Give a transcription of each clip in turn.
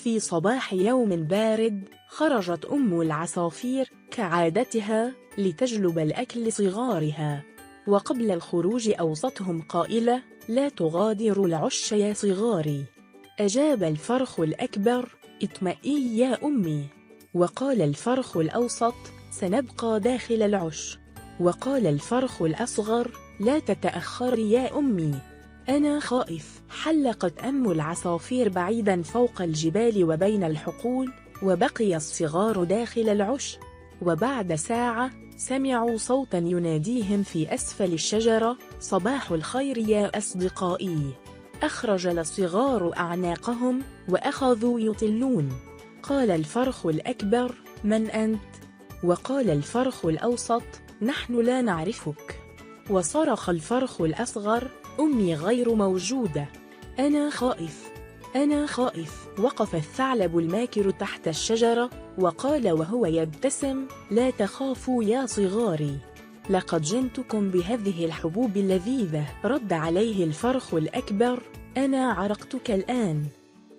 في صباح يوم بارد، خرجت أم العصافير كعادتها لتجلب الأكل لصغارها، وقبل الخروج أوصتهم قائلة: لا تغادروا العش يا صغاري. أجاب الفرخ الأكبر: اطمئني يا أمي. وقال الفرخ الأوسط: سنبقى داخل العش. وقال الفرخ الأصغر: لا تتأخري يا أمي، أنا خائف. حلقت أم العصافير بعيدا فوق الجبال وبين الحقول، وبقي الصغار داخل العش. وبعد ساعة سمعوا صوتا يناديهم في أسفل الشجرة: صباح الخير يا أصدقائي. أخرج الصغار أعناقهم وأخذوا يطلون. قال الفرخ الأكبر: من أنت؟ وقال الفرخ الأوسط: نحن لا نعرفك. وصرخ الفرخ الأصغر: أمي غير موجودة، أنا خائف، أنا خائف. وقف الثعلب الماكر تحت الشجرة وقال وهو يبتسم: لا تخافوا يا صغاري، لقد جئتكم بهذه الحبوب اللذيذة. رد عليه الفرخ الأكبر: أنا عرقتك الآن،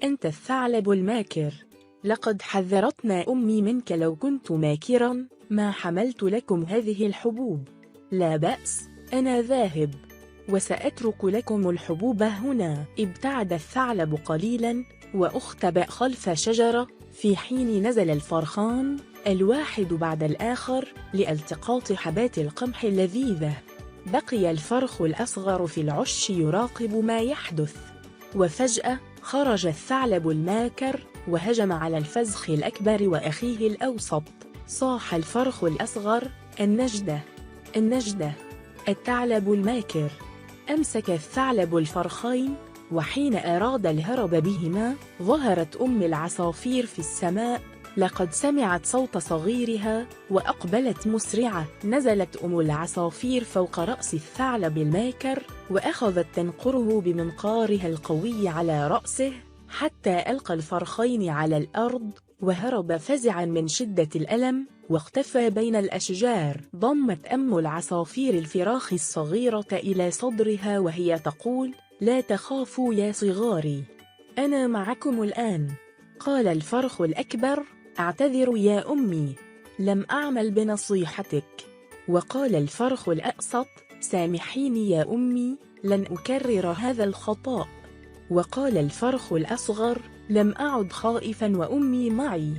أنت الثعلب الماكر، لقد حذرتنا أمي منك، لو كنت ماكرا ما حملت لكم هذه الحبوب. لا بأس، أنا ذاهب، وسأترك لكم الحبوب هنا. ابتعد الثعلب قليلا واختبأ خلف شجرة، في حين نزل الفرخان الواحد بعد الآخر لالتقاط حبات القمح اللذيذة. بقي الفرخ الأصغر في العش يراقب ما يحدث، وفجأة خرج الثعلب الماكر وهجم على الفزخ الأكبر وأخيه الأوسط. صاح الفرخ الأصغر: النجدة، النجدة، الثعلب الماكر. أمسك الثعلب الفرخين، وحين أراد الهرب بهما ظهرت أم العصافير في السماء. لقد سمعت صوت صغيرها وأقبلت مسرعة. نزلت أم العصافير فوق رأس الثعلب الماكر وأخذت تنقره بمنقارها القوي على رأسه حتى ألقى الفرخين على الأرض، وهرب فزعا من شدة الألم واختفى بين الأشجار. ضمت أم العصافير الفراخ الصغيرة إلى صدرها وهي تقول: لا تخافوا يا صغاري، أنا معكم الآن. قال الفرخ الأكبر: أعتذر يا أمي، لم أعمل بنصيحتك. وقال الفرخ الأوسط: سامحيني يا أمي، لن أكرر هذا الخطأ. وقال الفرخ الأصغر: لم أعد خائفا وأمي معي.